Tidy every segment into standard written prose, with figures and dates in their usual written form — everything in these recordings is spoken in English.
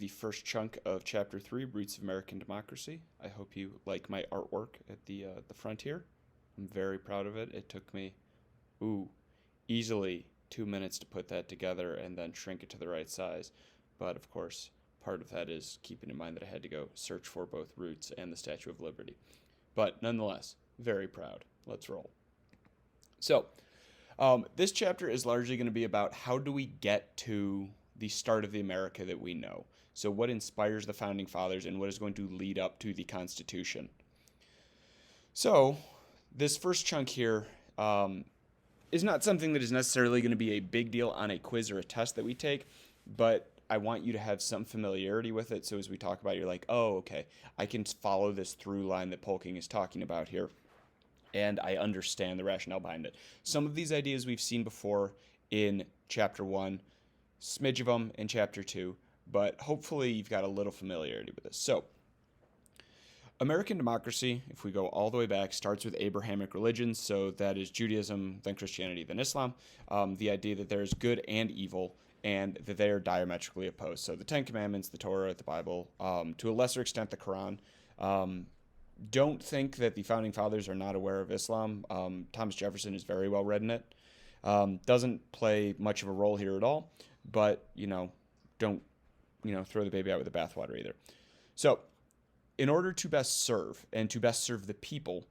the first chunk of Chapter 3, Roots of American Democracy. I hope you like my artwork at the front here. I'm very proud of it. It took me, ooh, easily 2 minutes to put that together and then shrink it to the right size. But of course, part of that is keeping in mind that I had to go search for both Roots and the Statue of Liberty. But nonetheless, very proud. Let's roll. So, this chapter is largely going to be about how do we get to the start of the America that we know. So, what inspires the founding fathers and what is going to lead up to the Constitution. So, this first chunk here is not something that is necessarily going to be a big deal on a quiz or a test that we take, but I want you to have some familiarity with it. So, as we talk about it, you're like, oh, okay, I can follow this through line that Polking is talking about here, and I understand the rationale behind it. Some of these ideas we've seen before in Chapter 1, smidge of them in Chapter 2, but hopefully you've got a little familiarity with this. So, American democracy, if we go all the way back, starts with Abrahamic religions. So that is Judaism, then Christianity, then Islam. The idea that there is good and evil and that they are diametrically opposed. So the Ten Commandments, the Torah, the Bible, to a lesser extent the Quran. Don't think that the founding fathers are not aware of Islam. Thomas Jefferson is very well read in it. Doesn't play much of a role here at all, but, don't, throw the baby out with the bathwater either. So, in order to best serve and to best serve the people,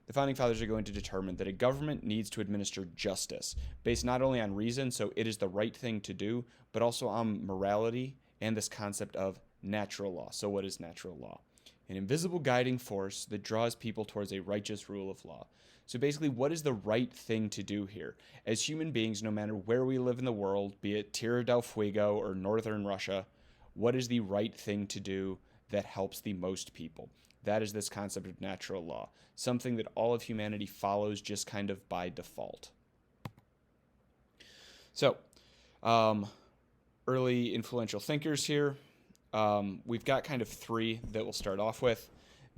the founding fathers are going to determine that a government needs to administer justice based not only on reason, so it is the right thing to do, but also on morality and this concept of natural law. So, what is natural law? An invisible guiding force that draws people towards a righteous rule of law. So basically, what is the right thing to do here? As human beings, no matter where we live in the world, be it Tierra del Fuego or northern Russia, what is the right thing to do that helps the most people? That is this concept of natural law, something that all of humanity follows just kind of by default. So, early influential thinkers here. We've got kind of three that we'll start off with.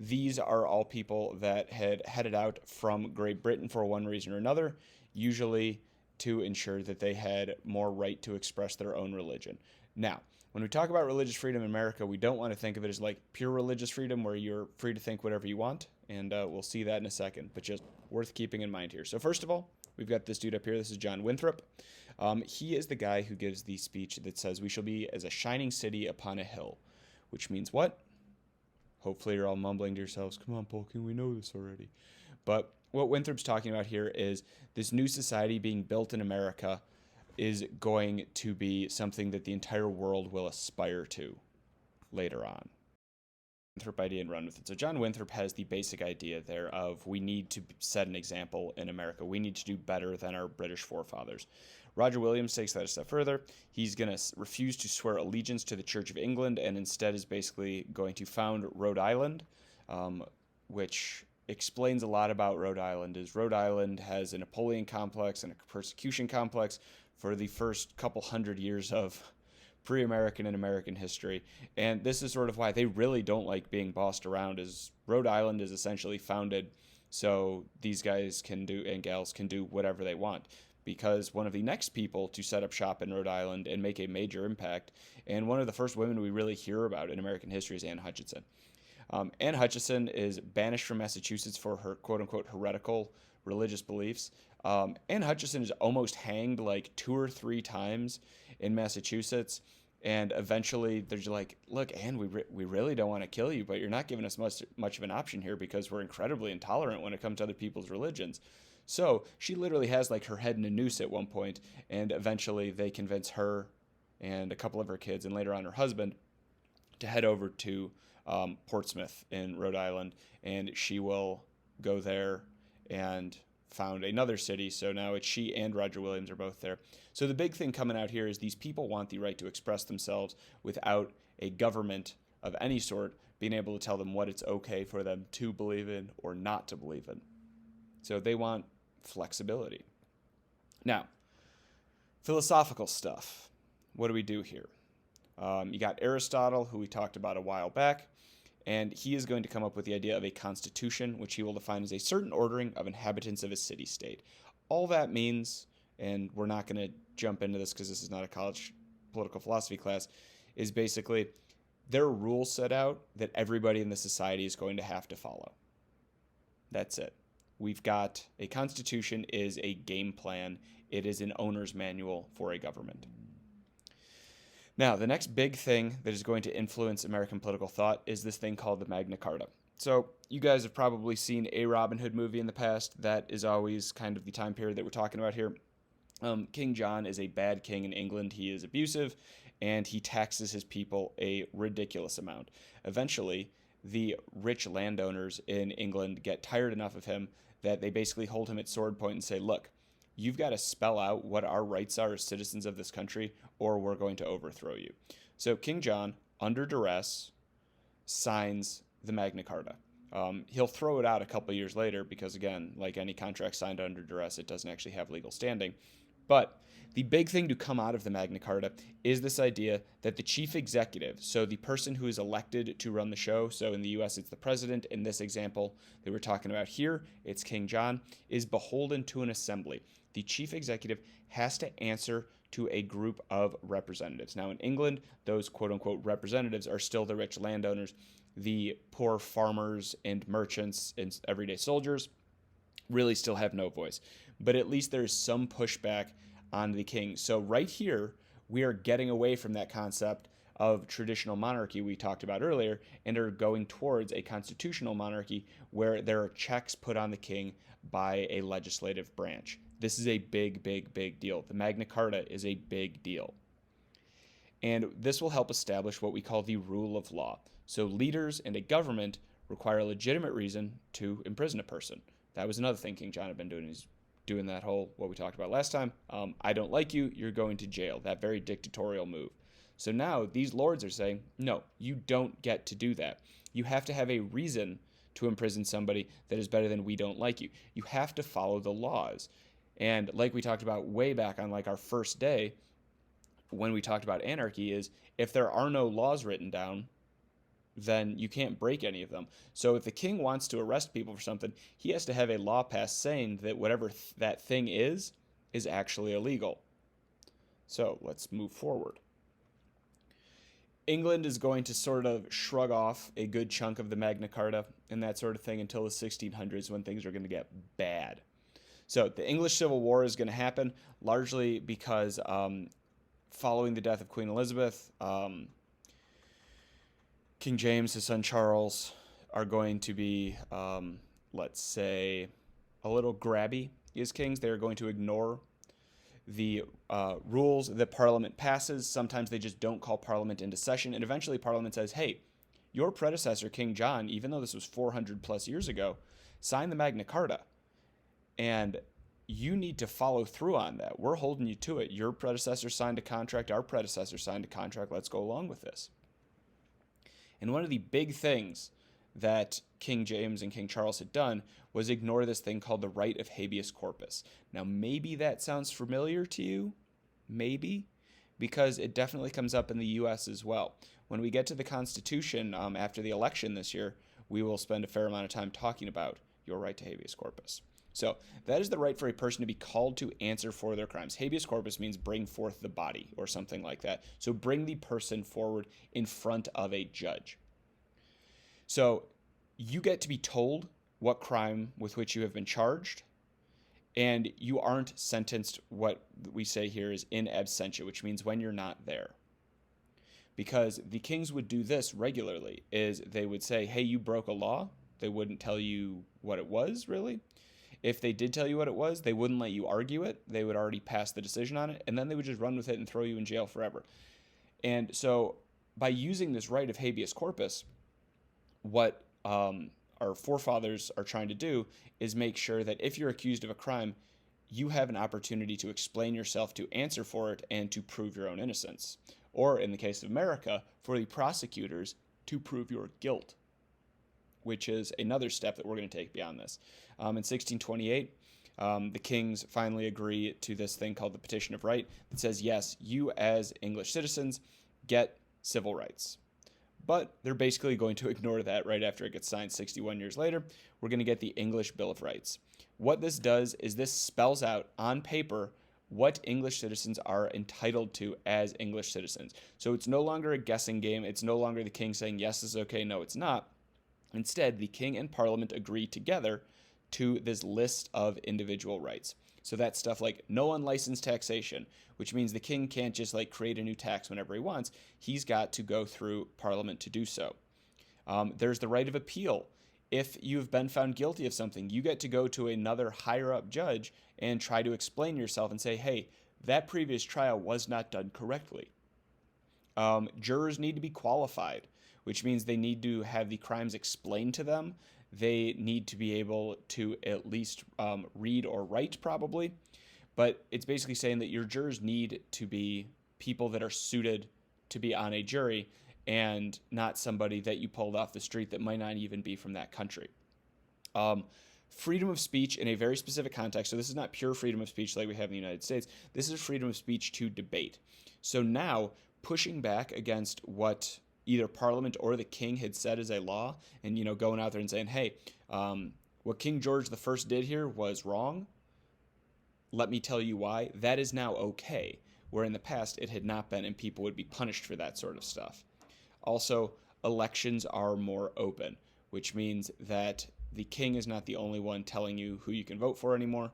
These are all people that had headed out from Great Britain for one reason or another, usually to ensure that they had more right to express their own religion. Now, when we talk about religious freedom in America, we don't want to think of it as like pure religious freedom where you're free to think whatever you want, and we'll see that in a second, but just worth keeping in mind here. So first of all, we've got this dude up here. This is John Winthrop. He is the guy who gives the speech that says, "We shall be as a shining city upon a hill," which means what? Hopefully you're all mumbling to yourselves, come on, Polking, we know this already. But what Winthrop's talking about here is this new society being built in America is going to be something that the entire world will aspire to later on. Winthrop idea and run with it. So John Winthrop has the basic idea there of we need to set an example in America. We need to do better than our British forefathers. Roger Williams takes that a step further. He's going to refuse to swear allegiance to the Church of England and instead is basically going to found Rhode Island, which explains a lot about Rhode Island. Is Rhode Island has a Napoleon complex and a persecution complex for the first couple hundred years of pre-American and American history, and this is sort of why they really don't like being bossed around. Is Rhode Island is essentially founded so these guys can do and gals can do whatever they want, because one of the next people to set up shop in Rhode Island and make a major impact, and one of the first women we really hear about in American history, is Anne Hutchinson. Anne Hutchinson is banished from Massachusetts for her quote-unquote heretical religious beliefs. Anne Hutchinson is almost hanged like 2 or 3 times in Massachusetts, and eventually they're just like, look, Anne, we really don't want to kill you, but you're not giving us much of an option here because we're incredibly intolerant when it comes to other people's religions. So she literally has like her head in a noose at one point, and eventually they convince her and a couple of her kids, and later on her husband, to head over to Portsmouth in Rhode Island, and she will go there and found another city. So now it's she and Roger Williams are both there. So the big thing coming out here is these people want the right to express themselves without a government of any sort being able to tell them what it's okay for them to believe in or not to believe in. So they want flexibility. Now, philosophical stuff. What do we do here? You got Aristotle, who we talked about a while back, and he is going to come up with the idea of a constitution, which he will define as a certain ordering of inhabitants of a city-state. All that means, and we're not going to jump into this because this is not a college political philosophy class, is basically There are rules set out that everybody in the society is going to have to follow. That's it. We've got a constitution is a game plan. It is an owner's manual for a government. Now, the next big thing that is going to influence American political thought is this thing called the Magna Carta. So you guys have probably seen a Robin Hood movie in the past. That is always kind of the time period that we're talking about here. King John is a bad king in England. He is abusive, and he taxes his people a ridiculous amount. Eventually, the rich landowners in England get tired enough of him that they basically hold him at sword point and say, look, you've got to spell out what our rights are as citizens of this country, or we're going to overthrow you. So King John, under duress, signs the Magna Carta. He'll throw it out a couple years later because, again, like any contract signed under duress, it doesn't actually have legal standing. But the big thing to come out of the Magna Carta is this idea that the chief executive, so the person who is elected to run the show, so in the U.S. it's the president, in this example that we're talking about here, it's King John, is beholden to an assembly. The chief executive has to answer to a group of representatives. Now in England, those quote-unquote representatives are still the rich landowners. The poor farmers and merchants and everyday soldiers really still have no voice. But at least there's some pushback on the king. So right here, we are getting away from that concept of traditional monarchy we talked about earlier and are going towards a constitutional monarchy where there are checks put on the king by a legislative branch. This is a big, big, big deal. The Magna Carta is a big deal. And this will help establish what we call the rule of law. So leaders and a government require a legitimate reason to imprison a person. That was another thing King John had been doing. He's doing that whole, what we talked about last time, I don't like you, you're going to jail. That very dictatorial move. So now these lords are saying, no, you don't get to do that. You have to have a reason to imprison somebody that is better than we don't like you. You have to follow the laws. And like we talked about way back on like our first day, when we talked about anarchy, is if there are no laws written down, then you can't break any of them. So if the king wants to arrest people for something, he has to have a law passed saying that whatever that thing is actually illegal. So let's move forward. England is going to sort of shrug off a good chunk of the Magna Carta and that sort of thing until the 1600s when things are going to get bad. So the English Civil War is going to happen largely because following the death of Queen Elizabeth, King James, his son Charles, are going to be, let's say, a little grabby as kings. They're going to ignore the rules that Parliament passes. Sometimes they just don't call Parliament into session. And eventually Parliament says, hey, your predecessor, King John, even though this was 400 plus years ago, signed the Magna Carta. And you need to follow through on that. We're holding you to it. Your predecessor signed a contract. Our predecessor signed a contract. Let's go along with this. And one of the big things that King James and King Charles had done was ignore this thing called the right of habeas corpus. Now, maybe that sounds familiar to you, maybe, because it definitely comes up in the U.S. as well. When we get to the Constitution after the election this year, we will spend a fair amount of time talking about your right to habeas corpus. So that is the right for a person to be called to answer for their crimes. Habeas corpus means bring forth the body or something like that. So bring the person forward in front of a judge. So you get to be told what crime with which you have been charged, and you aren't sentenced, what we say here is in absentia, which means when you're not there. Because the kings would do this regularly, is they would say, hey, you broke a law. They wouldn't tell you what it was, really. If they did tell you what it was, they wouldn't let you argue it. They would already pass the decision on it, and then they would just run with it and throw you in jail forever. And so by using this right of habeas corpus, what our forefathers are trying to do is make sure that if you're accused of a crime, you have an opportunity to explain yourself, to answer for it, and to prove your own innocence. Or in the case of America, for the prosecutors to prove your guilt, which is another step that we're going to take beyond this. In 1628, the kings finally agree to this thing called the Petition of Right that says, yes, you as English citizens get civil rights. But they're basically going to ignore that right after it gets signed 61 years later. We're going to get the English Bill of Rights. What this does is this spells out on paper what English citizens are entitled to as English citizens. So it's no longer a guessing game. It's no longer the king saying, yes, this is okay, no, it's not. Instead, the king and parliament agree together to this list of individual rights. So that's stuff like no unlicensed taxation, which means the king can't just like create a new tax whenever he wants. He's got to go through parliament to do so. There's the right of appeal. If you've been found guilty of something, you get to go to another higher up judge and try to explain yourself and say, hey, that previous trial was not done correctly. Jurors need to be qualified, which means they need to have the crimes explained to them. They need to be able to at least read or write, probably. But it's basically saying that your jurors need to be people that are suited to be on a jury and not somebody that you pulled off the street that might not even be from that country. Freedom of speech in a very specific context. So this is not pure freedom of speech like we have in the United States. This is freedom of speech to debate. So now pushing back against what either Parliament or the king had said as a law, and going out there and saying, hey, what King George I did here was wrong. Let me tell you why. That is now okay, where in the past it had not been, and people would be punished for that sort of stuff. Also, elections are more open, which means that the king is not the only one telling you who you can vote for anymore.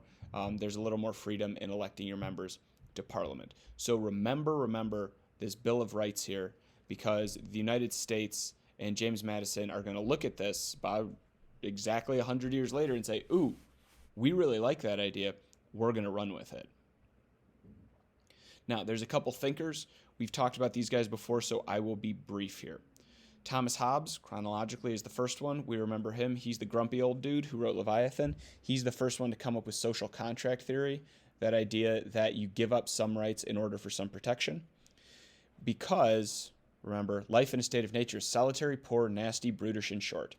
There's a little more freedom in electing your members to Parliament. So remember this Bill of Rights here, because the United States and James Madison are going to look at this about exactly 100 years later and say, ooh, we really like that idea. We're going to run with it. Now, there's a couple thinkers. We've talked about these guys before, so I will be brief here. Thomas Hobbes, chronologically, is the first one. We remember him. He's the grumpy old dude who wrote Leviathan. He's the first one to come up with social contract theory, that idea that you give up some rights in order for some protection. Because, remember, life in a state of nature is solitary, poor, nasty, brutish, and short.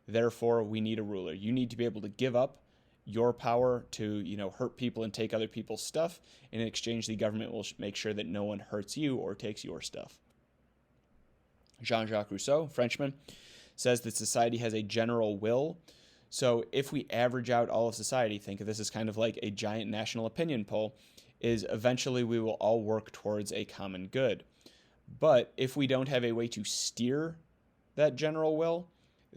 Therefore, we need a ruler. You need to be able to give up your power to, hurt people and take other people's stuff. In exchange, the government will make sure that no one hurts you or takes your stuff. Jean-Jacques Rousseau, Frenchman, says that society has a general will. So if we average out all of society, think of this as kind of like a giant national opinion poll, is eventually we will all work towards a common good. But if we don't have a way to steer that general will,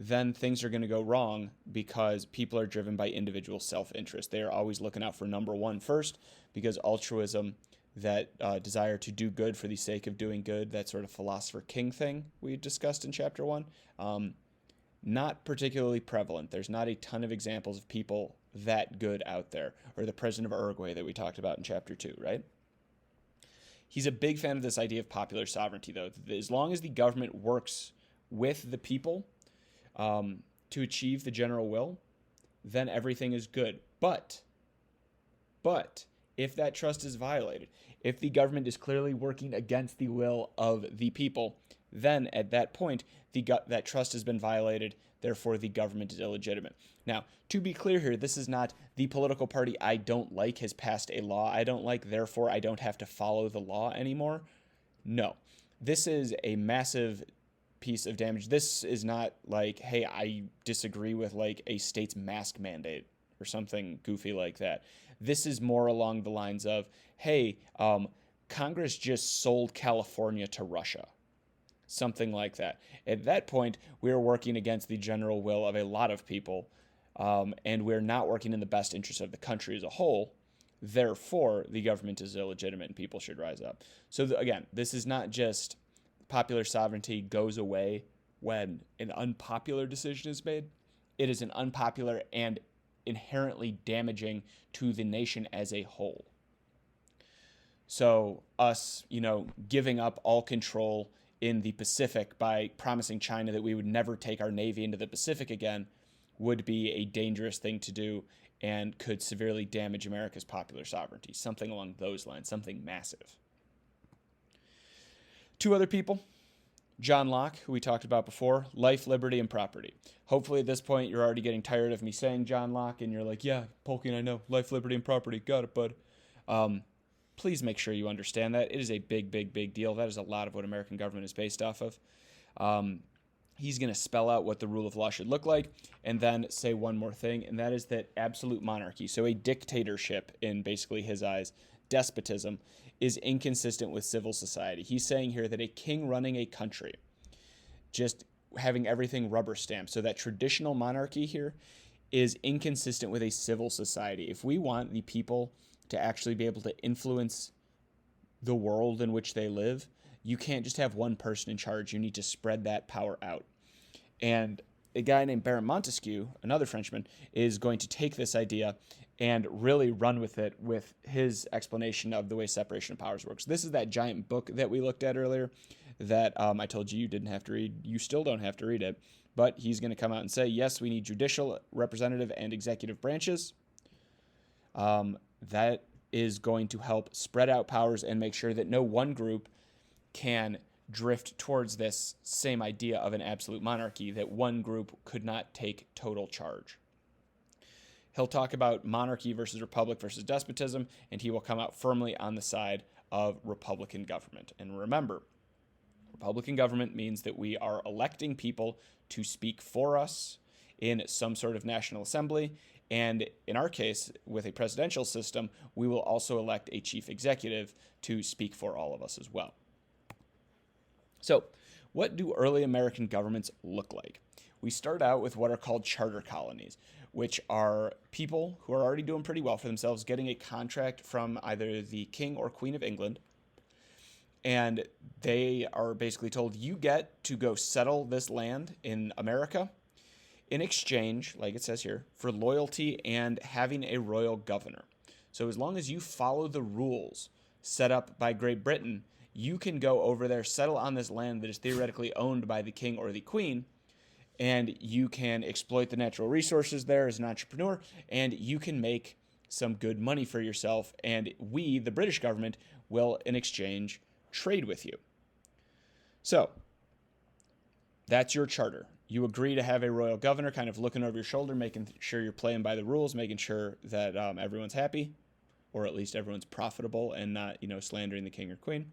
then things are going to go wrong because people are driven by individual self-interest. They are always looking out for number one first, because altruism, that desire to do good for the sake of doing good, that sort of philosopher king thing we discussed in chapter 1, not particularly prevalent. There's not a ton of examples of people that good out there, or the president of Uruguay that we talked about in chapter 2, right? He's a big fan of this idea of popular sovereignty, though. As long as the government works with the people to achieve the general will, then everything is good. But if that trust is violated, if the government is clearly working against the will of the people, then at that point, that trust has been violated, therefore the government is illegitimate. Now, to be clear here, this is not the political party I don't like has passed a law I don't like, therefore I don't have to follow the law anymore. No, this is a massive piece of damage. This is not like, hey, I disagree with like a state's mask mandate or something goofy like that. This is more along the lines of, hey, Congress just sold California to Russia. Something like that. At that point, we're working against the general will of a lot of people, and we're not working in the best interest of the country as a whole. Therefore, the government is illegitimate and people should rise up. So again, this is not just popular sovereignty goes away when an unpopular decision is made. It is an unpopular and inherently damaging to the nation as a whole. So us, giving up all control in the Pacific by promising China that we would never take our navy into the Pacific again would be a dangerous thing to do and could severely damage America's popular sovereignty. Something along those lines, something massive. Two other people, John Locke, who we talked about before, life, liberty, and property. Hopefully at this point you're already getting tired of me saying John Locke and you're like, yeah, Polky, I know, life, liberty, and property, got it, bud. Please make sure you understand that. It is a big, big, big deal. That is a lot of what American government is based off of. He's going to spell out what the rule of law should look like and then say one more thing, and that is that absolute monarchy, so a dictatorship in basically his eyes, despotism is inconsistent with civil society. He's saying here that a king running a country, just having everything rubber stamped, so that traditional monarchy here is inconsistent with a civil society. If we want the people to actually be able to influence the world in which they live, you can't just have one person in charge. You need to spread that power out. And a guy named Baron Montesquieu, another Frenchman, is going to take this idea and really run with it with his explanation of the way separation of powers works. This is that giant book that we looked at earlier that I told you didn't have to read. You still don't have to read it. But he's going to come out and say, yes, we need judicial, representative, and executive branches. That is going to help spread out powers and make sure that no one group can drift towards this same idea of an absolute monarchy, that one group could not take total charge. He'll talk about monarchy versus republic versus despotism, and he will come out firmly on the side of Republican government. And remember, Republican government means that we are electing people to speak for us in some sort of national assembly. And in our case, with a presidential system, we will also elect a chief executive to speak for all of us as well. So, what do early American governments look like? We start out with what are called charter colonies, which are people who are already doing pretty well for themselves, getting a contract from either the King or Queen of England, and they are basically told, you get to go settle this land in America in exchange, like it says here, for loyalty and having a royal governor. So as long as you follow the rules set up by Great Britain, you can go over there, settle on this land that is theoretically owned by the king or the queen, and you can exploit the natural resources there as an entrepreneur, and you can make some good money for yourself, and we, the British government, will, in exchange, trade with you. So, that's your charter. You agree to have a royal governor kind of looking over your shoulder, making sure you're playing by the rules, making sure that everyone's happy, or at least everyone's profitable and not, slandering the king or queen.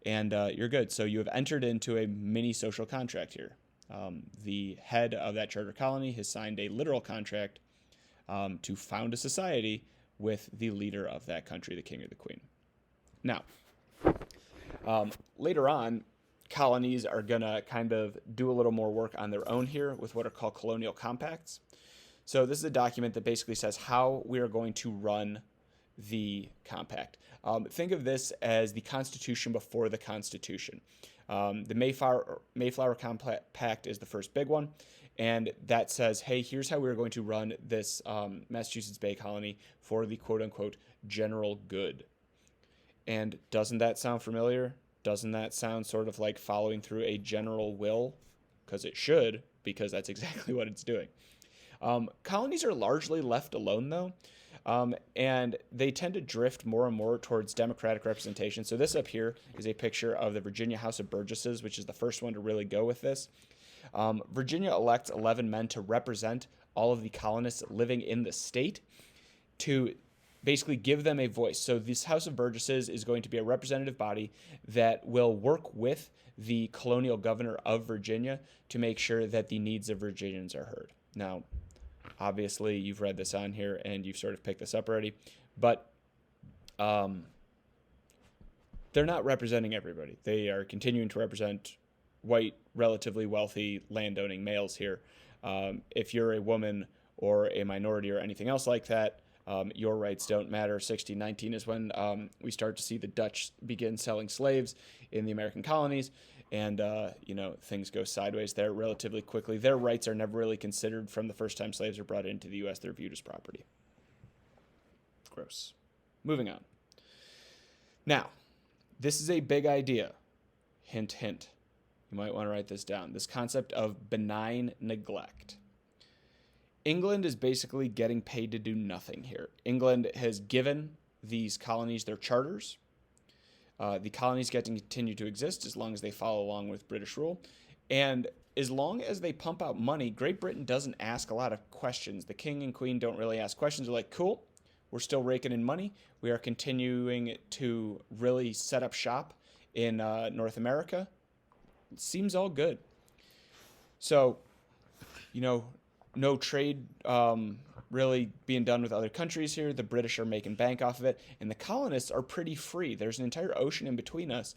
And you're good. So you have entered into a mini social contract here. The head of that charter colony has signed a literal contract to found a society with the leader of that country, the king or the queen. Now, later on, colonies are going to kind of do a little more work on their own here with what are called colonial compacts. So this is a document that basically says how we are going to run the compact. Think of this as the Constitution before the Constitution. The Mayflower Compact is the first big one, and that says, hey, here's how we're going to run this Massachusetts Bay Colony for the quote-unquote general good. And doesn't that sound familiar? Doesn't that sound sort of like following through a general will? Because it should, because that's exactly what it's doing. Colonies are largely left alone, though. And they tend to drift more and more towards democratic representation. So this up here is a picture of the Virginia House of Burgesses, which is the first one to really go with this. Virginia elects 11 men to represent all of the colonists living in the state to basically give them a voice. So this House of Burgesses is going to be a representative body that will work with the colonial governor of Virginia to make sure that the needs of Virginians are heard. Now, obviously, you've read this on here and you've sort of picked this up already, but they're not representing everybody. They are continuing to represent white, relatively wealthy, landowning males here. If you're a woman or a minority or anything else like that, your rights don't matter. 1619 is when we start to see the Dutch begin selling slaves in the American colonies. And, things go sideways there relatively quickly. Their rights are never really considered from the first time slaves are brought into the U.S. They're viewed as property. Gross. Moving on. Now, this is a big idea. Hint, hint. You might want to write this down. This concept of benign neglect. England is basically getting paid to do nothing here. England has given these colonies their charters. The colonies get to continue to exist as long as they follow along with British rule. And as long as they pump out money, Great Britain doesn't ask a lot of questions. The king and queen don't really ask questions. They're like, cool, we're still raking in money. We are continuing to really set up shop in North America. It seems all good. So, no trade really being done with other countries here. The British are making bank off of it, and the colonists are pretty free. There's an entire ocean in between us.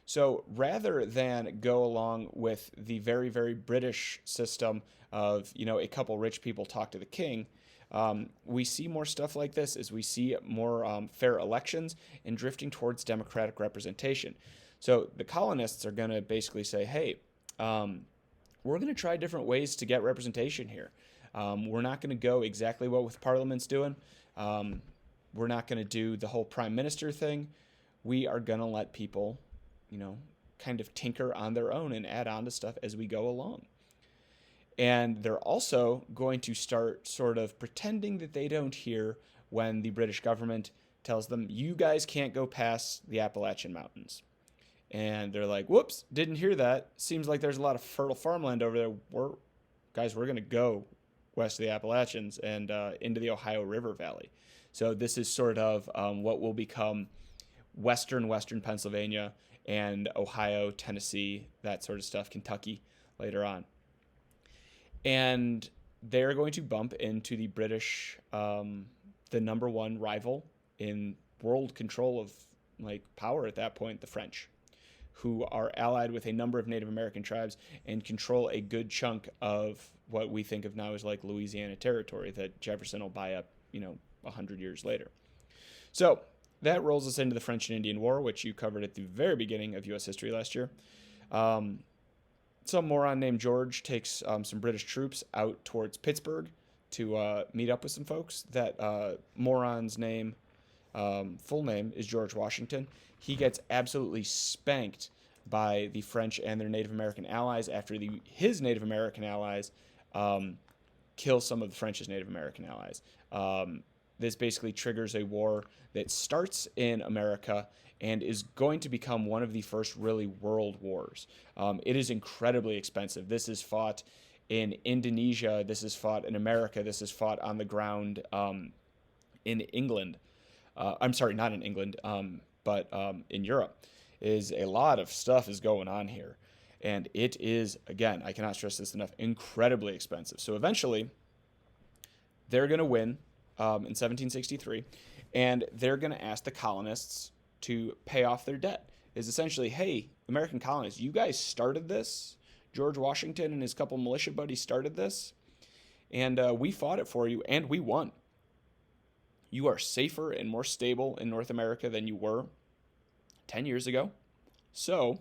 So rather than go along with the very, very British system of, a couple rich people talk to the king, we see more stuff like this as we see more fair elections and drifting towards democratic representation. So the colonists are going to basically say, hey, we're going to try different ways to get representation here. We're not going to go exactly what with Parliament's doing. We're not going to do the whole prime minister thing. We are going to let people, kind of tinker on their own and add on to stuff as we go along. And they're also going to start sort of pretending that they don't hear when the British government tells them, you guys can't go past the Appalachian Mountains. And they're like, whoops, didn't hear that. Seems like there's a lot of fertile farmland over there. We're going to go west of the Appalachians and into the Ohio River Valley. So this is sort of what will become western Pennsylvania and Ohio, Tennessee, that sort of stuff, Kentucky later on. And they're going to bump into the British, the number one rival in world control of power at that point, the French, who are allied with a number of Native American tribes and control a good chunk of what we think of now as Louisiana territory that Jefferson will buy up, 100 years later. So that rolls us into the French and Indian War, which you covered at the very beginning of U.S. history last year. Some moron named George takes some British troops out towards Pittsburgh to meet up with some folks. That moron's name, full name, is George Washington. He gets absolutely spanked by the French and their Native American allies after his Native American allies kill some of the French's Native American allies. This basically triggers a war that starts in America and is going to become one of the first really world wars. It is incredibly expensive. This is fought in Indonesia. This is fought in America. This is fought on the ground in England. I'm sorry, not in England, but in Europe. Is a lot of stuff is going on here. And it is, again, I cannot stress this enough, incredibly expensive. So eventually, they're going to win in 1763, and they're going to ask the colonists to pay off their debt. Is essentially, hey, American colonists, you guys started this. George Washington and his couple militia buddies started this, and we fought it for you, and we won. You are safer and more stable in North America than you were 10 years ago. So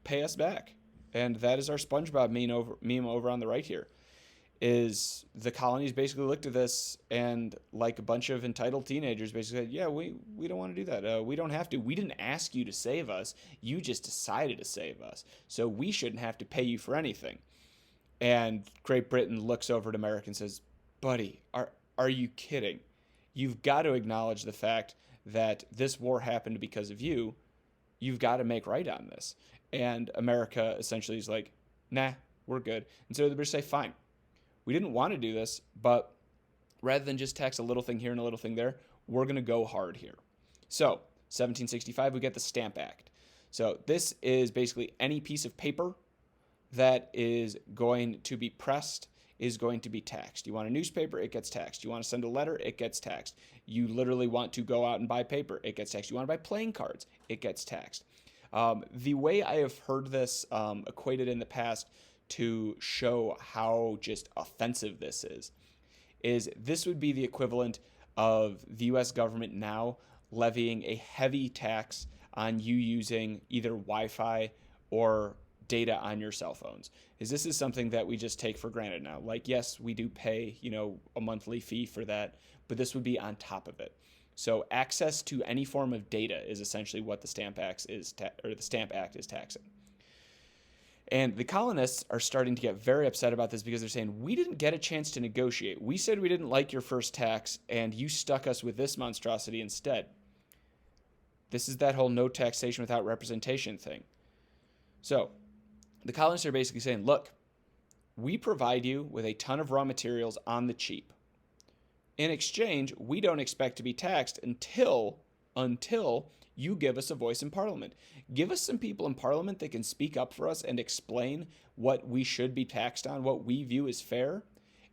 pay us back. And that is our SpongeBob meme over on the right here. Is the colonies basically looked at this and like a bunch of entitled teenagers basically said, yeah, we don't want to do that. We don't have to. We didn't ask you to save us. You just decided to save us. So we shouldn't have to pay you for anything. And Great Britain looks over at America and says, buddy, are you kidding? You've got to acknowledge the fact that this war happened because of you. You've got to make right on this. And America essentially is like, nah, we're good. And so the British say, fine. We didn't want to do this, but rather than just tax a little thing here and a little thing there, we're going to go hard here. So 1765, we get the Stamp Act. So this is basically any piece of paper that is going to be pressed is going to be taxed. You want a newspaper, it gets taxed. You want to send a letter, it gets taxed. You literally want to go out and buy paper, it gets taxed. You want to buy playing cards, it gets taxed. The way I have heard this equated in the past to show how just offensive this is this would be the equivalent of the U.S. government now levying a heavy tax on you using either Wi-Fi or data on your cell phones. This is something that we just take for granted now. Yes, we do pay, a monthly fee for that, but this would be on top of it. So access to any form of data is essentially what the Stamp Act is taxing. And the colonists are starting to get very upset about this because they're saying, we didn't get a chance to negotiate. We said we didn't like your first tax, and you stuck us with this monstrosity instead. This is that whole no taxation without representation thing. So the colonists are basically saying, look, we provide you with a ton of raw materials on the cheap. In exchange, we don't expect to be taxed until until you give us a voice in Parliament. Give us some people in Parliament that can speak up for us and explain what we should be taxed on, what we view as fair,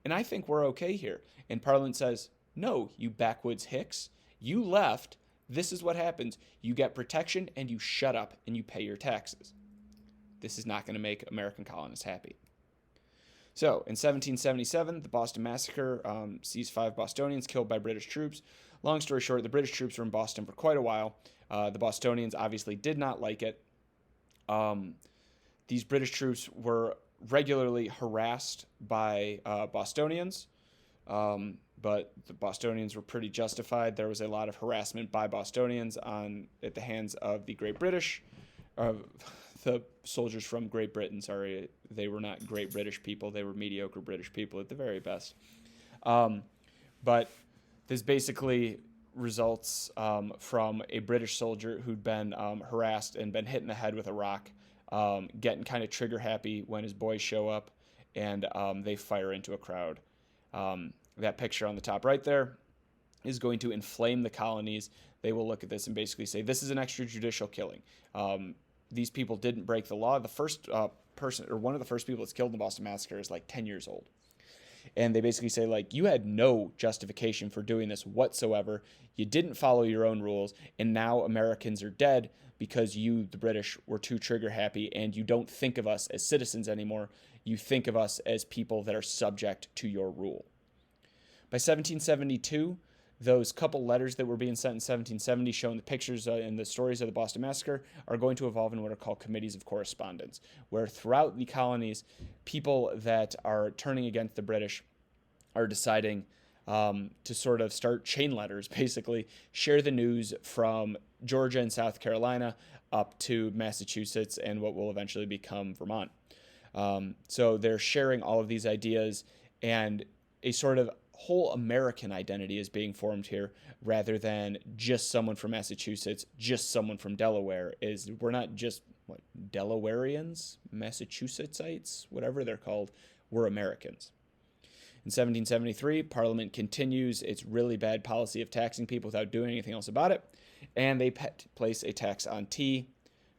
and I think we're okay here. And Parliament says, no, you backwoods hicks, you left. This is what happens. You get protection and you shut up and you pay your taxes. This is not going to make American colonists happy. So, in 1777, the Boston Massacre sees 5 Bostonians killed by British troops. Long story short, the British troops were in Boston for quite a while. The Bostonians obviously did not like it. These British troops were regularly harassed by Bostonians, but the Bostonians were pretty justified. There was a lot of harassment by Bostonians at the hands of the Great British, the soldiers from Great Britain. Sorry, they were not great British people. They were mediocre British people at the very best. But this basically results from a British soldier who'd been harassed and been hit in the head with a rock, getting kind of trigger happy when his boys show up, and they fire into a crowd. That picture on the top right there is going to inflame the colonies. They will look at this and basically say, this is an extrajudicial killing. These people didn't break the law. The first person, or one of the first people that's killed in the Boston Massacre, is like 10 years old. And they basically say, like, you had no justification for doing this whatsoever. You didn't follow your own rules, and now Americans are dead because you, the British, were too trigger happy, and you don't think of us as citizens anymore. You think of us as people that are subject to your rule. By 1772, those couple letters that were being sent in 1770 showing the pictures and the stories of the Boston Massacre are going to evolve in what are called committees of correspondence, where throughout the colonies, people that are turning against the British are deciding to sort of start chain letters, basically share the news from Georgia and South Carolina up to Massachusetts and what will eventually become Vermont. So they're sharing all of these ideas, and a sort of whole American identity is being formed here, rather than just someone from Massachusetts, just someone from Delaware. We're not just Delawareans, Massachusettsites, whatever they're called. We're Americans. In 1773, Parliament continues its really bad policy of taxing people without doing anything else about it, and they place a tax on tea.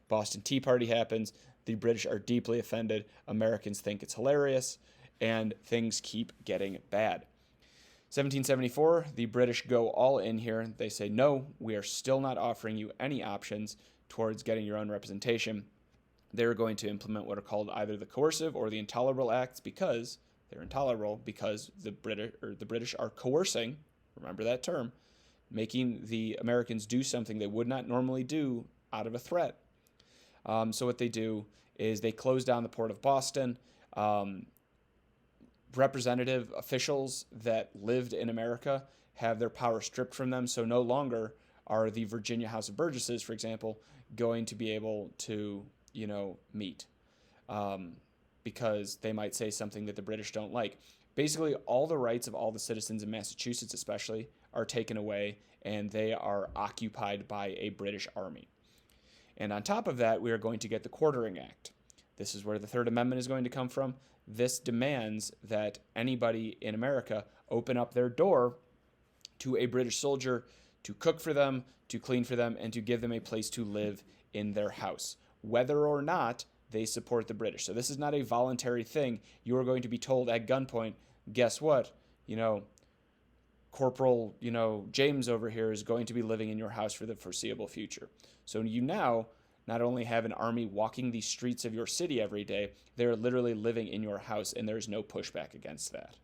Boston Tea Party happens. The British are deeply offended. Americans think it's hilarious, and things keep getting bad. 1774, the British go all in here. They say, no, we are still not offering you any options towards getting your own representation. They're going to implement what are called either the coercive or the intolerable acts, because they're intolerable because the British are coercing, remember that term, making the Americans do something they would not normally do out of a threat. So what they do is they close down the port of Boston. Representative officials that lived in America have their power stripped from them, so no longer are the Virginia House of Burgesses, for example, going to be able to, meet, because they might say something that the British don't like. Basically, all the rights of all the citizens in Massachusetts especially are taken away, and they are occupied by a British army. And on top of that, we are going to get the Quartering Act. This is where the Third Amendment is going to come from. This demands that anybody in America open up their door to a British soldier to cook for them, to clean for them, and to give them a place to live in their house, whether or not they support the British. So this is not a voluntary thing. You are going to be told at gunpoint, guess what? Corporal, James over here is going to be living in your house for the foreseeable future. So you now not only have an army walking the streets of your city every day, they're literally living in your house, and there's no pushback against that.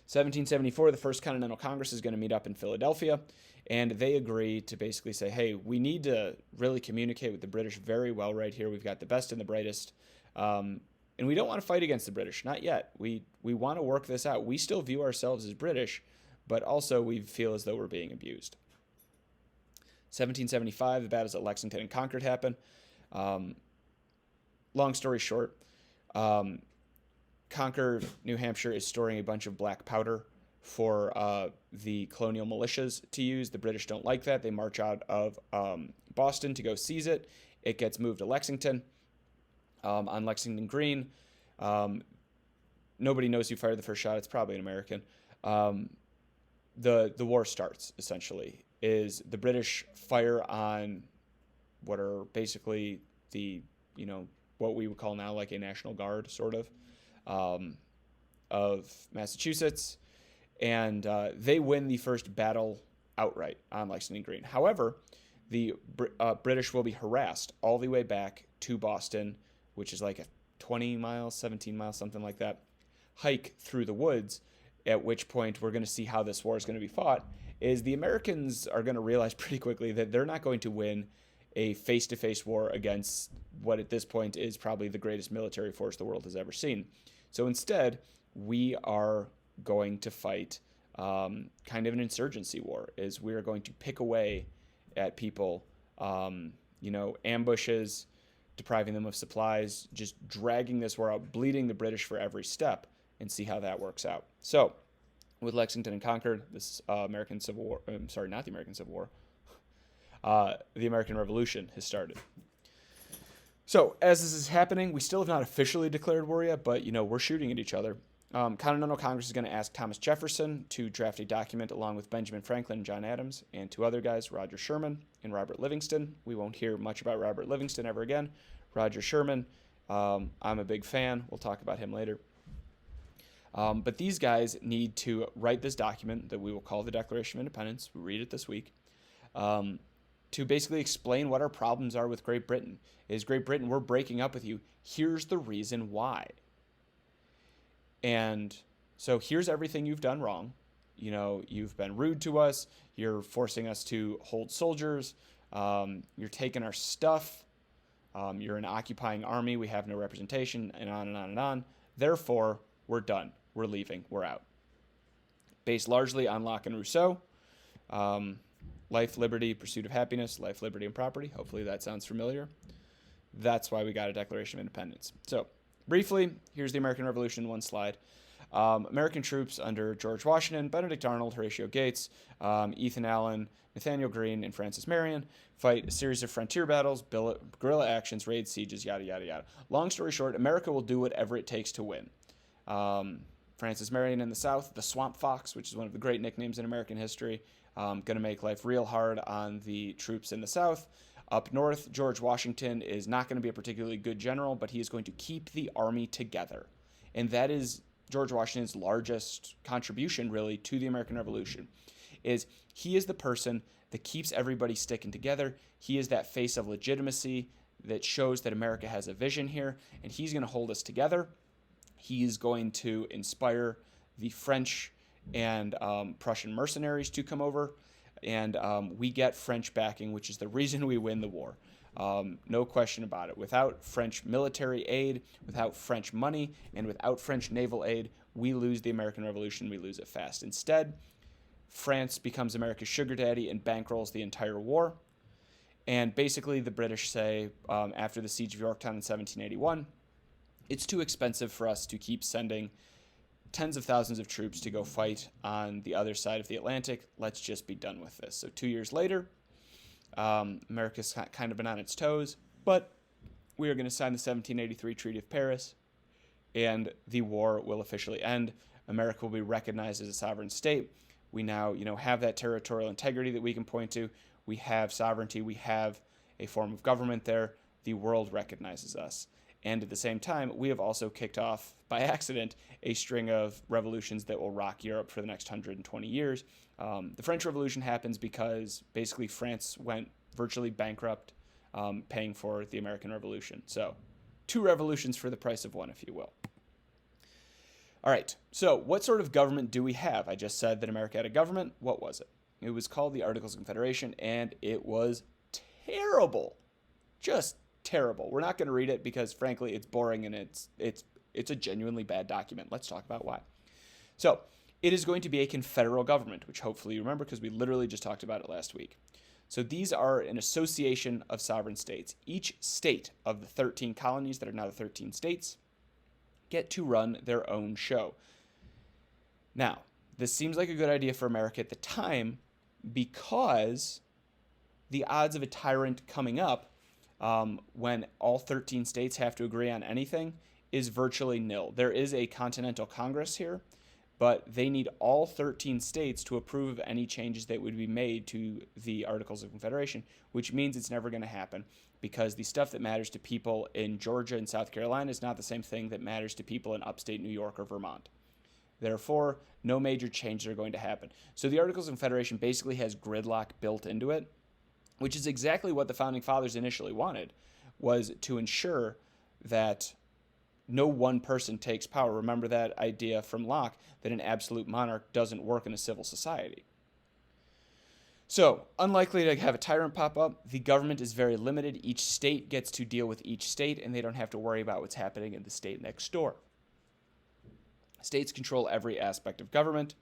1774, the First Continental Congress is going to meet up in Philadelphia, and they agree to basically say, hey, we need to really communicate with the British very well right here. We've got the best and the brightest, and we don't want to fight against the British, not yet. We want to work this out. We still view ourselves as British, but also we feel as though we're being abused. 1775, the battles at Lexington and Concord happen. Long story short, Concord, New Hampshire is storing a bunch of black powder for the colonial militias to use. The British don't like that. They march out of Boston to go seize it. It gets moved to Lexington. On Lexington Green, nobody knows who fired the first shot. It's probably an American. The war starts, essentially. is the British fire on what are basically the, what we would call now like a National Guard, sort of Massachusetts. And they win the first battle outright on Lexington Green. However, the British will be harassed all the way back to Boston, which is like a 20 miles, 17 miles, something like that, hike through the woods, at which point we're going to see how this war is going to be fought, is the Americans are going to realize pretty quickly that they're not going to win a face-to-face war against what at this point is probably the greatest military force the world has ever seen. So instead, we are going to fight kind of an insurgency war, is we are going to pick away at people, ambushes, depriving them of supplies, just dragging this war out, bleeding the British for every step, and see how that works out. So, with Lexington and Concord, this American Civil War, not the American Civil War, the American Revolution has started. So, as this is happening, we still have not officially declared war yet, but, we're shooting at each other. Continental Congress is going to ask Thomas Jefferson to draft a document along with Benjamin Franklin and John Adams and two other guys, Roger Sherman and Robert Livingston. We won't hear much about Robert Livingston ever again. Roger Sherman, I'm a big fan. We'll talk about him later. But these guys need to write this document that we will call the Declaration of Independence. We read it this week. To basically explain what our problems are with Great Britain. Is Great Britain, we're breaking up with you. Here's the reason why. And so here's everything you've done wrong. You've been rude to us. You're forcing us to hold soldiers. You're taking our stuff. You're an occupying army. We have no representation, and on and on and on. Therefore, we're done. We're leaving. We're out. Based largely on Locke and Rousseau. Life, liberty, pursuit of happiness, life, liberty, and property. Hopefully that sounds familiar. That's why we got a Declaration of Independence. So, briefly, here's the American Revolution in one slide. American troops under George Washington, Benedict Arnold, Horatio Gates, Ethan Allen, Nathaniel Greene, and Francis Marion fight a series of frontier battles, guerrilla actions, raids, sieges, yada, yada, yada. Long story short, America will do whatever it takes to win. Francis Marion in the South, the Swamp Fox, which is one of the great nicknames in American history, going to make life real hard on the troops in the South. Up north, George Washington is not going to be a particularly good general, but he is going to keep the army together. And that is George Washington's largest contribution, really, to the American Revolution, is he is the person that keeps everybody sticking together. He is that face of legitimacy that shows that America has a vision here, and he's going to hold us together. He's going to inspire the French and Prussian mercenaries to come over. And we get French backing, which is the reason we win the war. No question about it. Without French military aid, without French money, and without French naval aid, we lose the American Revolution. We lose it fast. Instead, France becomes America's sugar daddy and bankrolls the entire war. And basically, the British say, after the Siege of Yorktown in 1781, it's too expensive for us to keep sending tens of thousands of troops to go fight on the other side of the Atlantic. Let's just be done with this. So 2 years later, America's kind of been on its toes, but we are going to sign the 1783 Treaty of Paris, and the war will officially end. America will be recognized as a sovereign state. We now, have that territorial integrity that we can point to. We have sovereignty. We have a form of government there. The world recognizes us. And at the same time, we have also kicked off, by accident, a string of revolutions that will rock Europe for the next 120 years. The French Revolution happens because basically France went virtually bankrupt, paying for the American Revolution. So, 2 revolutions for the price of one, if you will. All right, so what sort of government do we have? I just said that America had a government. What was it? It was called the Articles of Confederation, and it was terrible. Just terrible. We're not going to read it because, frankly, it's boring and it's a genuinely bad document. Let's talk about why. So, it is going to be a confederal government, which hopefully you remember because we literally just talked about it last week. So these are an association of sovereign states. Each state of the 13 colonies that are now the 13 states get to run their own show. Now, this seems like a good idea for America at the time because the odds of a tyrant coming up when all 13 states have to agree on anything is virtually nil. There is a Continental Congress here, but they need all 13 states to approve of any changes that would be made to the Articles of Confederation, which means it's never going to happen because the stuff that matters to people in Georgia and South Carolina is not the same thing that matters to people in upstate New York or Vermont. Therefore, no major changes are going to happen. So the Articles of Confederation basically has gridlock built into it, which is exactly what the Founding Fathers initially wanted, was to ensure that no one person takes power. Remember that idea from Locke that an absolute monarch doesn't work in a civil society. So, unlikely to have a tyrant pop up. The government is very limited. Each state gets to deal with each state, and they don't have to worry about what's happening in the state next door. States control every aspect of government,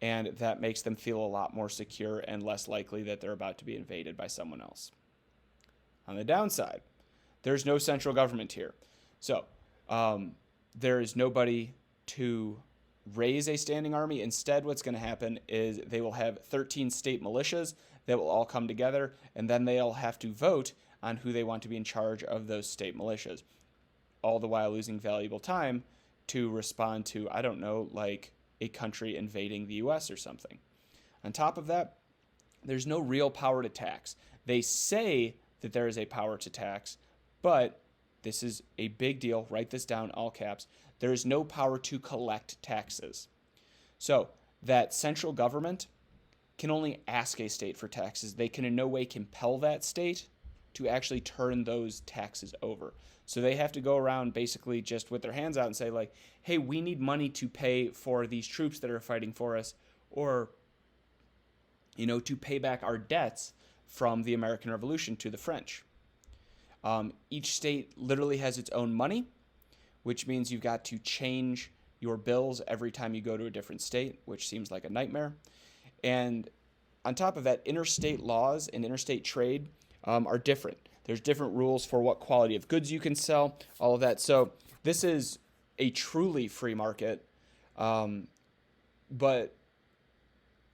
and that makes them feel a lot more secure and less likely that they're about to be invaded by someone else. On the downside, there's no central government here. So, there is nobody to raise a standing army. Instead, what's going to happen is they will have 13 state militias that will all come together, and then they'll have to vote on who they want to be in charge of those state militias, all the while losing valuable time to respond to, I don't know, like a country invading the U.S. or something. On top of that, there's no real power to tax. They say that there is a power to tax, but this is a big deal. Write this down, all caps. There is no power to collect taxes. So that central government can only ask a state for taxes. They can in no way compel that state to actually turn those taxes over. So they have to go around basically just with their hands out and say like, hey, we need money to pay for these troops that are fighting for us, or, to pay back our debts from the American Revolution to the French. Each state literally has its own money, which means you've got to change your bills every time you go to a different state, which seems like a nightmare. And on top of that, interstate laws and interstate trade are different. There's different rules for what quality of goods you can sell, all of that. So this is a truly free market, but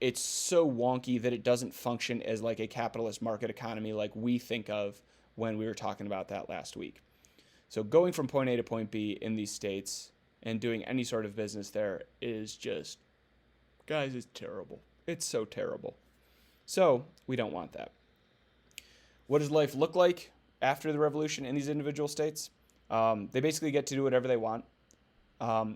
it's so wonky that it doesn't function as like a capitalist market economy like we think of when we were talking about that last week. So going from point A to point B in these states and doing any sort of business there is just, guys, it's terrible. It's so terrible. So we don't want that. What does life look like after the revolution in these individual states? They basically get to do whatever they want.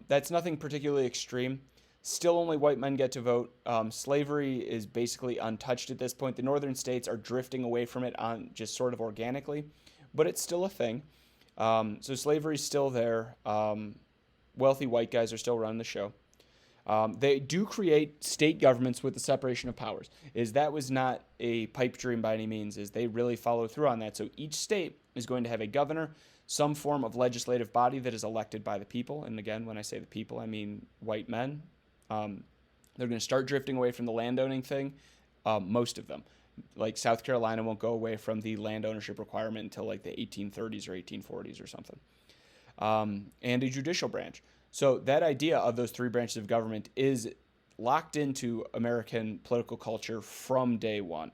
That's nothing particularly extreme. Still only white men get to vote. Slavery is basically untouched at this point. The northern states are drifting away from it on just sort of organically, but it's still a thing. So slavery's still there. Wealthy white guys are still running the show. They do create state governments with the separation of powers. That was not a pipe dream by any means. They really follow through on that. So each state is going to have a governor, some form of legislative body that is elected by the people. And again, when I say the people, I mean white men. They're going to start drifting away from the landowning thing, most of them. Like South Carolina won't go away from the land ownership requirement until like the 1830s or 1840s or something. And a judicial branch. So that idea of those three branches of government is locked into American political culture from day one.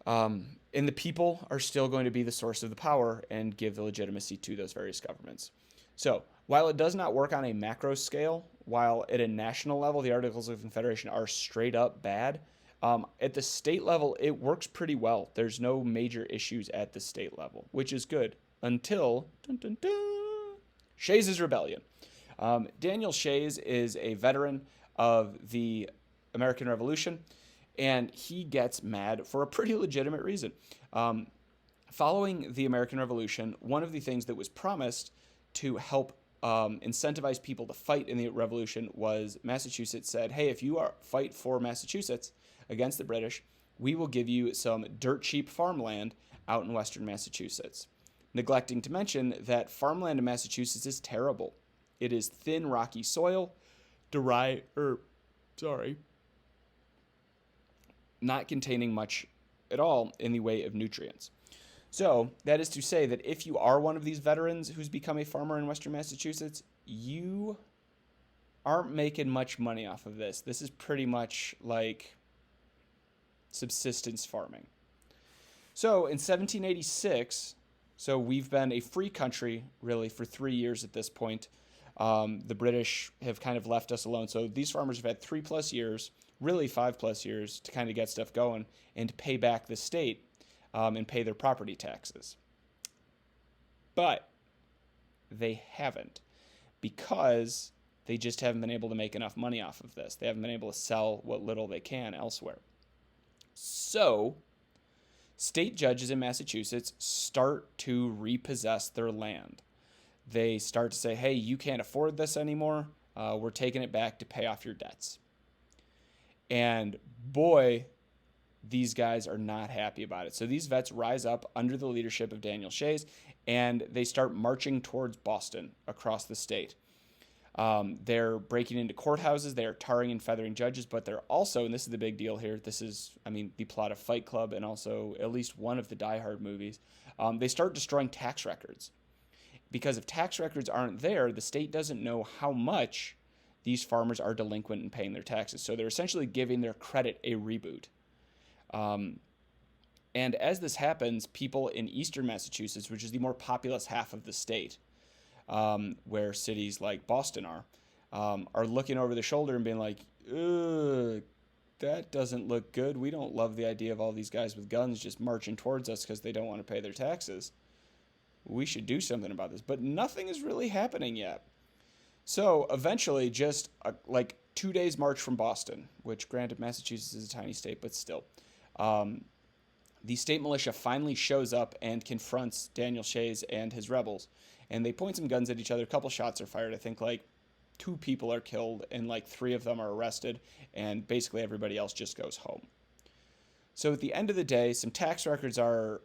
And the people are still going to be the source of the power and give the legitimacy to those various governments. So while it does not work on a macro scale, while at a national level the Articles of Confederation are straight up bad, at the state level it works pretty well. There's no major issues at the state level, which is good until Shays' Rebellion. Daniel Shays is a veteran of the American Revolution, and he gets mad for a pretty legitimate reason. Following the American Revolution, one of the things that was promised to help incentivize people to fight in the Revolution was Massachusetts said, hey, if you fight for Massachusetts against the British, we will give you some dirt cheap farmland out in western Massachusetts. Neglecting to mention that farmland in Massachusetts is terrible. It is thin, rocky soil, not containing much at all in the way of nutrients. So that is to say that if you are one of these veterans who's become a farmer in western Massachusetts, you aren't making much money off of this. This is pretty much like subsistence farming. So in 1786, so we've been a free country really for 3 years at this point, The British have kind of left us alone. So these farmers have had 3+ years, really 5+ years, to kind of get stuff going and to pay back the state and pay their property taxes. But they haven't, because they just haven't been able to make enough money off of this. They haven't been able to sell what little they can elsewhere. So state judges in Massachusetts start to repossess their land. They start to say, hey, you can't afford this anymore. We're taking it back to pay off your debts. And boy, these guys are not happy about it. So these vets rise up under the leadership of Daniel Shays, and they start marching towards Boston across the state. They're breaking into courthouses. They are tarring and feathering judges, but they're also, and this is the big deal here, this is, the plot of Fight Club and also at least one of the Die Hard movies. They start destroying tax records. Because if tax records aren't there, the state doesn't know how much these farmers are delinquent in paying their taxes. So they're essentially giving their credit a reboot. And as this happens, people in eastern Massachusetts, which is the more populous half of the state, where cities like Boston are looking over their shoulder and being like, ugh, that doesn't look good. We don't love the idea of all these guys with guns just marching towards us because they don't want to pay their taxes. We should do something about this. But nothing is really happening yet. So eventually, just like 2 days march from Boston, which granted Massachusetts is a tiny state, but still, the state militia finally shows up and confronts Daniel Shays and his rebels. And they point some guns at each other. A couple shots are fired. I think like 2 people are killed and like 3 of them are arrested. And basically everybody else just goes home. So at the end of the day, some tax records are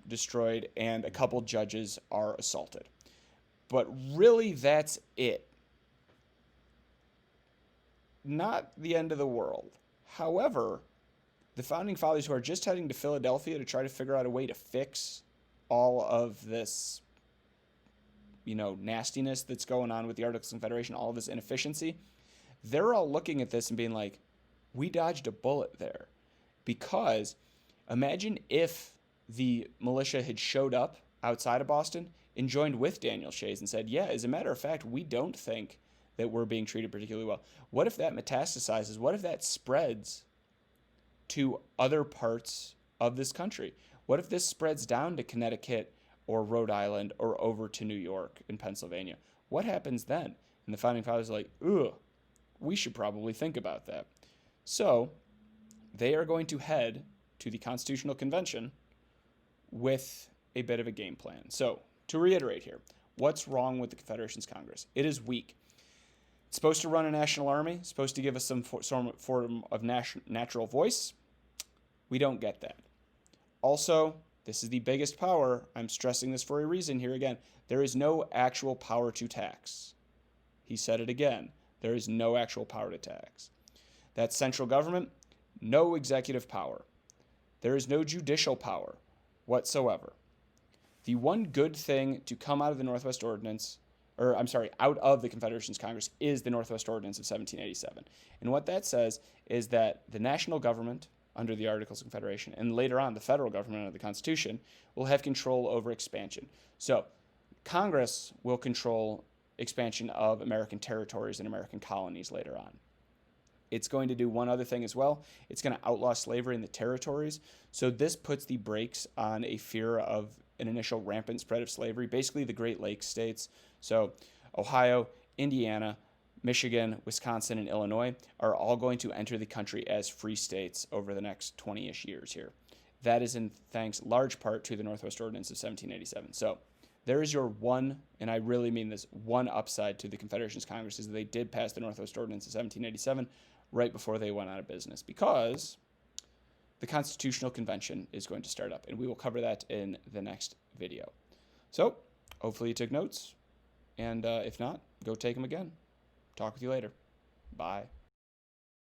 destroyed and a couple judges are assaulted. But really, that's it. Not the end of the world. However, the Founding Fathers, who are just heading to Philadelphia to try to figure out a way to fix all of this, nastiness that's going on with the Articles of Confederation, all of this inefficiency, they're all looking at this and being like, we dodged a bullet there. Because imagine if the militia had showed up outside of Boston and joined with Daniel Shays and said, yeah, as a matter of fact, we don't think that we're being treated particularly well. What if that metastasizes? What if that spreads to other parts of this country? What if this spreads down to Connecticut or Rhode Island or over to New York and Pennsylvania? What happens then? And the Founding Fathers are like, ugh, we should probably think about that. So they are going to head to the Constitutional Convention with a bit of a game plan. So, to reiterate here, what's wrong with the Confederation's Congress? It is weak. It's supposed to run a national army, supposed to give us some form of natural voice. We don't get that. Also, this is the biggest power. I'm stressing this for a reason here again. There is no actual power to tax. He said it again. There is no actual power to tax. That central government, no executive power. There is no judicial power whatsoever. The one good thing to come out of the Northwest Ordinance, out of the Confederation's Congress, is the Northwest Ordinance of 1787. And what that says is that the national government, under the Articles of Confederation, and later on the federal government under the Constitution, will have control over expansion. So Congress will control expansion of American territories and American colonies later on. It's going to do one other thing as well. It's going to outlaw slavery in the territories. So this puts the brakes on a fear of an initial rampant spread of slavery. Basically, the Great Lakes states, so Ohio, Indiana, Michigan, Wisconsin, and Illinois, are all going to enter the country as free states over the next 20-ish years here. That is in thanks large part to the Northwest Ordinance of 1787. So there is your one, and I really mean this, one upside to the Confederation's Congress is that they did pass the Northwest Ordinance of 1787 right before they went out of business, because the Constitutional Convention is going to start up, and we will cover that in the next video. So hopefully you took notes, and if not, go take them again. Talk with you later. Bye.